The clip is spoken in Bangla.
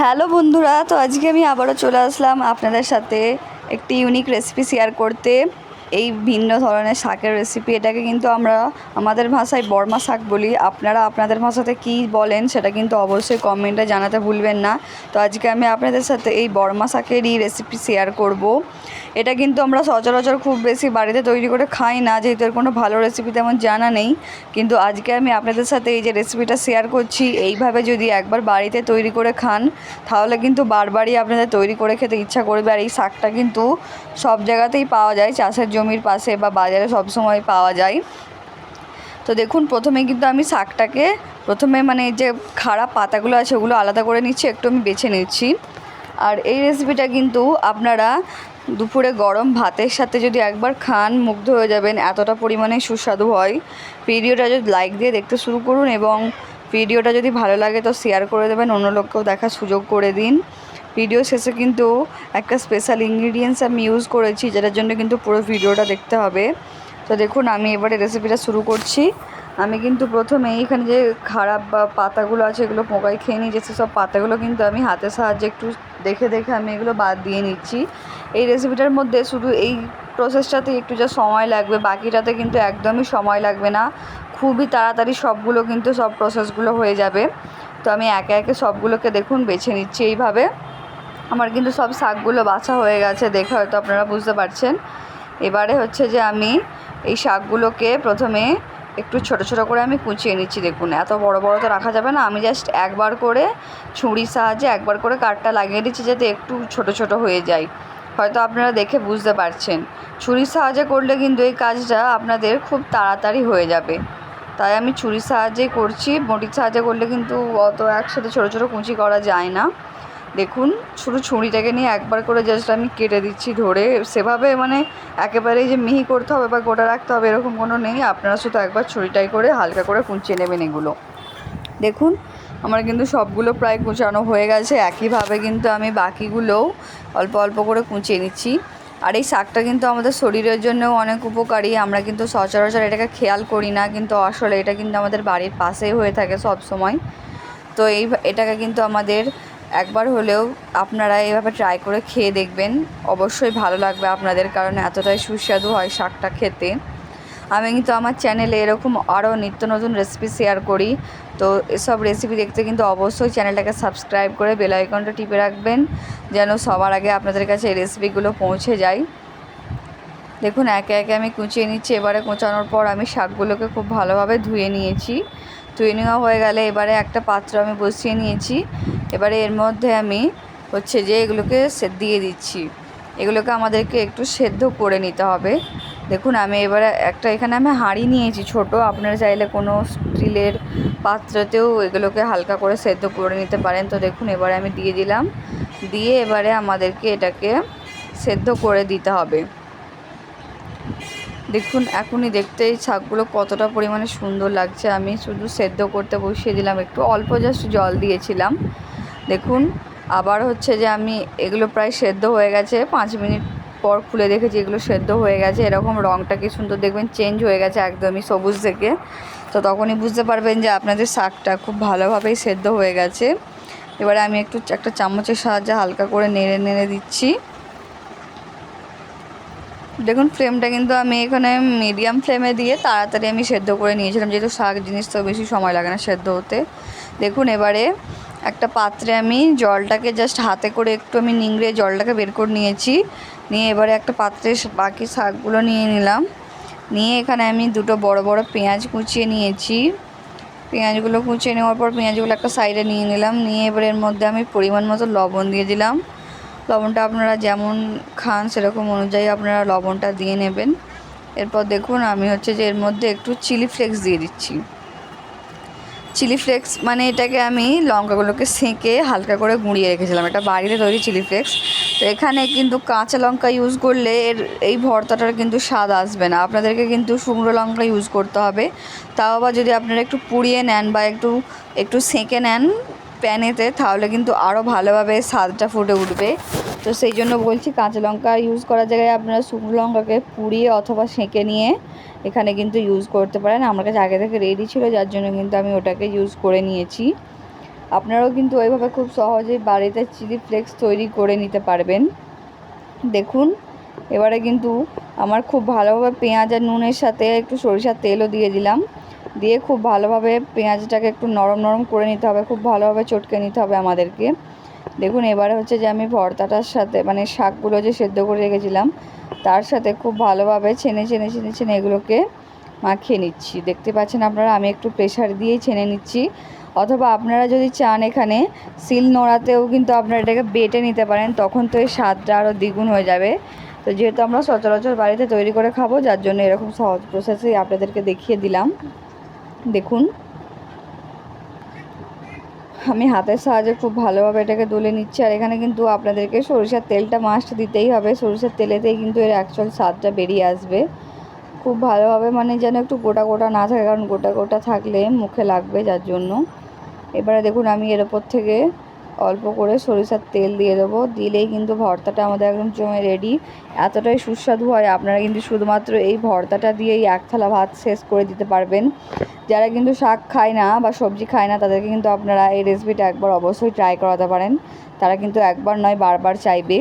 হ্যালো বন্ধুরা, তো আজকে আমি আবারও চলে আসলাম আপনাদের সাথে একটি ইউনিক রেসিপি শেয়ার করতে। এই ভিন্ন ধরনের শাকের রেসিপি, এটাকে কিন্তু আমরা আমাদের ভাষায় বর্মা শাক বলি। আপনারা আপনাদের ভাষাতে কী বলেন সেটা কিন্তু অবশ্যই কমেন্টে জানাতে ভুলবেন না। তো আজকে আমি আপনাদের সাথে এই বর্মা শাকেরই রেসিপি শেয়ার করব। এটা কিন্তু আমরা সচরাচর খুব বেশি বাড়িতে তৈরি করে খাই না, যেহেতু এর কোনো ভালো রেসিপি তেমন জানা নেই। কিন্তু আজকে আমি আপনাদের সাথে এই যে রেসিপিটা শেয়ার করছি, এইভাবে যদি একবার বাড়িতে তৈরি করে খান তাহলে কিন্তু বারবারই আপনাদের তৈরি করে খেতে ইচ্ছা করবে। আর এই শাকটা কিন্তু সব জায়গাতেই পাওয়া যায়, চাষের জমির পাশে বা বাজারে সব সময় পাওয়া যায়। তো দেখুন, প্রথমে কিন্তু আমি শাকটাকে মানে যে খারাপ পাতাগুলো আছে ওগুলো আলাদা করে নিচ্ছি, একটু আমি বেছে নিচ্ছি। আর এই রেসিপিটা কিন্তু আপনারা দুপুরে গরম ভাতের সাথে যদি একবার খান মুগ্ধ হয়ে যাবেন, এতটা পরিমাণে সুস্বাদু হয়। ভিডিওটা যদি লাইক দিয়ে দেখতে শুরু করুন এবং ভিডিওটা যদি ভালো লাগে তো শেয়ার করে দেবেন, অন্য লোককেও দেখার সুযোগ করে দিন। ভিডিও শেষে কিন্তু একটা স্পেশাল ইনগ্রিডিয়েন্টস আমি ইউজ করেছি, যেটার জন্য কিন্তু পুরো ভিডিওটা দেখতে হবে। তো দেখুন, আমি এবারে রেসিপিটা শুরু করছি। আমি কিন্তু প্রথমে এখানে যে খারাপ বা পাতাগুলো আছে এগুলো পোকায় খেয়ে নিয়ে যেছে, সব পাতাগুলো কিন্তু আমি হাতের সাহায্যে একটু দেখে দেখে আমি এগুলো বাদ দিয়ে নিচ্ছি। এই রেসিপিটার মধ্যে শুধু এই প্রসেসটাতে একটু যা সময় লাগবে, বাকিটাতে কিন্তু একদমই সময় লাগবে না, খুবই তাড়াতাড়ি সবগুলো কিন্তু সব প্রসেসগুলো হয়ে যাবে। তো আমি একে একে সবগুলোকে দেখুন বেছে নিচ্ছি এইভাবে। আমার কিন্তু সব শাকগুলো বাছা হয়ে গেছে, দেখে হয়তো আপনারা বুঝতে পারছেন। এবারে হচ্ছে যে আমি এই শাকগুলোকে প্রথমে একটু ছোট ছোট করে আমি কুচিয়ে নিচ্ছি। দেখুন, এত বড় বড় তো রাখা যাবে না, আমি জাস্ট একবার করে ছুরির সাহায্যে একবার করে কাটটা লাগিয়ে দিচ্ছি, যাতে একটু ছোট ছোট হয়ে যায়। হয়তো আপনারা দেখে বুঝতে পারছেন, ছুরির সাহায্যে করলে কিন্তু এই কাজটা আপনাদের খুব তাড়াতাড়ি হয়ে যাবে। তাই আমি ছুরির সাহায্যেই করছি, বটির সাহায্যে করলে কিন্তু অত একসাথে ছোট ছোট কুচি করা যায় না। দেখুন, শুধু ছুরিটাকে নিয়ে একবার করে জাস্ট আমি কেটে দিচ্ছি ধরে, সেভাবে মানে একেবারেই যে মিহি করতে হবে বা গোটা রাখতে হবে এরকম কোনো নেই। আপনারা শুধু একবার ছুরিটাই করে হালকা করে কুচিয়ে নেবেন এগুলো। দেখুন, আমার কিন্তু সবগুলো প্রায় কুচানো হয়ে গেছে। একইভাবে কিন্তু আমি বাকিগুলোও অল্প অল্প করে কুচিয়ে নিচ্ছি। আর এই শাকটা কিন্তু আমাদের শরীরের জন্যও অনেক উপকারী। আমরা কিন্তু সচরাচর এটাকে খেয়াল করি না, কিন্তু আসলে এটা কিন্তু আমাদের বাড়ির পাশেই হয়ে থাকে সব সময়। তো এটাকে কিন্তু আমাদের একবার হলেও আপনারা এভাবে ট্রাই করে খেয়ে দেখবেন, অবশ্যই ভালো লাগবে আপনাদের, কারণ এতটাই সুস্বাদু হয় শাকটা খেতে। আমি কিন্তু আমার চ্যানেলে এরকম আরও নিত্য নতুন রেসিপি শেয়ার করি। তো এসব রেসিপি দেখতে কিন্তু অবশ্যই চ্যানেলটাকে সাবস্ক্রাইব করে বেল আইকনটা টিপে রাখবেন, যেন সবার আগে আপনাদের কাছে এই রেসিপিগুলো পৌঁছে যায়। দেখুন, একে একে আমি কুচিয়ে নিচ্ছি। এবারে কোচানোর পর আমি শাকগুলোকে খুব ভালোভাবে ধুয়ে নিয়েছি। ধুয়ে নেওয়া হয়ে গেলে এবারে একটা পাত্র আমি বসিয়ে নিয়েছি। এবারে এর মধ্যে আমি হচ্ছে যে এগুলোকে দিয়ে দিচ্ছি। এগুলোকে আমাদেরকে একটু সেদ্ধ করে নিতে হবে। দেখুন, আমি এবারে এখানে আমি হাঁড়ি নিয়েছি ছোট, আপনারা চাইলে কোনো স্টিলের পাত্রতেও এগুলোকে হালকা করে সেদ্ধ করে নিতে পারেন। তো দেখুন, এবারে আমি দিয়ে দিলাম, দিয়ে এবারে আমাদেরকে এটাকে সেদ্ধ করে দিতে হবে। দেখুন, এখনই দেখতে এই শাকগুলো কতটা পরিমাণে সুন্দর লাগছে। আমি শুধু সেদ্ধ করতে বসিয়ে দিলাম, একটু অল্প জাস্ট জল দিয়েছিলাম। দেখুন, আবার হচ্ছে যে আমি এগুলো প্রায় সেদ্ধ হয়ে গেছে। 5 মিনিট পর খুলে দেখেছি এগুলো সেদ্ধ হয়ে গেছে। এরকম রঙটা কি সুন্দর দেখবেন চেঞ্জ হয়ে গেছে একদমই সবুজ থেকে। তো তখনই বুঝতে পারবেন যে আপনাদের শাকটা খুব ভালোভাবেই সেদ্ধ হয়ে গেছে। এবারে আমি একটা চামচের সাহায্যে হালকা করে নেড়ে নেড়ে দিচ্ছি। দেখুন, ফ্লেমটা কিন্তু আমি এখানে মিডিয়াম ফ্লেমে দিয়ে তাড়াতাড়ি আমি সেদ্ধ করে নিয়েছিলাম, যেহেতু শাক জিনিস তো বেশি সময় লাগে না সেদ্ধ হতে। দেখুন, এবারে একটা পাত্রে আমি জলটাকে জাস্ট হাতে করে একটু আমি নিংড়ে জলটাকে বের করে নিয়েছি। নিয়ে এবারে একটা পাত্রে বাকি শাকগুলো নিয়ে নিলাম। নিয়ে এখানে আমি দুটো বড় বড় পেঁয়াজ কুচিয়ে নিয়েছি। পেঁয়াজগুলো কুচিয়ে নেওয়ার পর পেঁয়াজগুলো একটা সাইডে নিয়ে নিলাম। নিয়ে এবারে এর মধ্যে আমি পরিমাণ মতো লবণ দিয়ে দিলাম। লবণটা আপনারা যেমন খান সেরকম অনুযায়ী আপনারা লবণটা দিয়ে নেবেন। এরপর দেখুন, আমি হচ্ছে যে এর মধ্যে একটু চিলি ফ্লেক্স দিয়ে দিচ্ছি। চিলি ফ্লেক্স মানে এটাকে আমি লঙ্কাগুলোকে সেঁকে হালকা করে গুঁড়িয়ে রেখেছিলাম, এটা বাড়িতে তৈরি চিলি ফ্লেক্স। তো এখানে কিন্তু কাঁচা লঙ্কা ইউজ করলে এই ভর্তাটার কিন্তু স্বাদ আসবে না, আপনাদেরকে কিন্তু শুকনো লঙ্কা ইউজ করতে হবে। তাও আবার যদি আপনারা একটু পুড়িয়ে নেন বা একটু সেঁকে নেন প্যানেতে, তাহলে কিন্তু আরও ভালোভাবে স্বাদটা ফুটে উঠবে। তো সেই জন্য বলছি, কাঁচা লঙ্কা ইউজ করার জায়গায় আপনারা শুকনো লঙ্কাকে পুড়িয়ে অথবা সেঁকে নিয়ে এখানে কিন্তু ইউজ করতে পারেন। আমার কাছে আগে থেকে রেডি ছিল, যার জন্য কিন্তু আমি ওটাকে ইউজ করে নিয়েছি। আপনারাও কিন্তু ওইভাবে খুব সহজেই বাড়িতে চিলি ফ্লেক্স তৈরি করে নিতে পারবেন। দেখুন এবারে কিন্তু আমার খুব ভালোভাবে পেঁয়াজ আর নুনের সাথে একটু সরিষার তেলও দিয়ে দিলাম, দিয়ে খুব ভালোভাবে পেঁয়াজটাকে একটু নরম নরম করে নিতে হবে, খুব ভালোভাবে চটকে নিতে হবে আমাদেরকে। দেখুন এবারে হচ্ছে যে আমি ভর্তাটার সাথে মানে শাকগুলো যে সেদ্ধ করে রেখেছিলাম তার সাথে খুব ভালোভাবে ছেনে এগুলোকে মাখিয়ে নিচ্ছি। দেখতে পাচ্ছেন আপনারা আমি একটু প্রেশার দিয়েই ছেনে নিচ্ছি, অথবা আপনারা যদি চান এখানে শিল নোড়াতেও কিন্তু আপনারা এটাকে বেটে নিতে পারেন, তখন তো এই স্বাদটা আরও দ্বিগুণ হয়ে যাবে। তো যেহেতু আমরা সচরাচর বাড়িতে তৈরি করে খাবো, যার জন্য এরকম সহজ প্রসেসেই আপনাদেরকে দেখিয়ে দিলাম। দেখুন আমি হাতের সাহায্যে খুব ভালোভাবে এটাকে তুলে নিচ্ছি। আর এখানে কিন্তু আপনাদেরকে সরিষার তেলটা মাস্ট দিতেই হবে, সরিষার তেলেতেই কিন্তু এর অ্যাকচুয়াল স্বাদটা বেরিয়ে আসবে। খুব ভালোভাবে মানে যেন একটু গোটা গোটা না থাকে, কারণ গোটা গোটা থাকলে মুখে লাগবে, যার জন্য। এবারে দেখুন আমি এর ওপর থেকে অল্প করে সরিষার তেল দিয়ে দেবো, দিলেই কিন্তু ভর্তাটা আমাদের একদম জমে রেডি। এতটাই সুস্বাদু হয়, আপনারা কিন্তু শুধুমাত্র এই ভর্তাটা দিয়েই এক থালা ভাত শেষ করে দিতে পারবেন। যারা কিন্তু শাক খায় না বা সবজি খায় না তাদেরকে কিন্তু আপনারা এই রেসিপিটা একবার অবশ্যই ট্রাই করাতে পারেন, তারা কিন্তু একবার নয় বারবার চাইবে।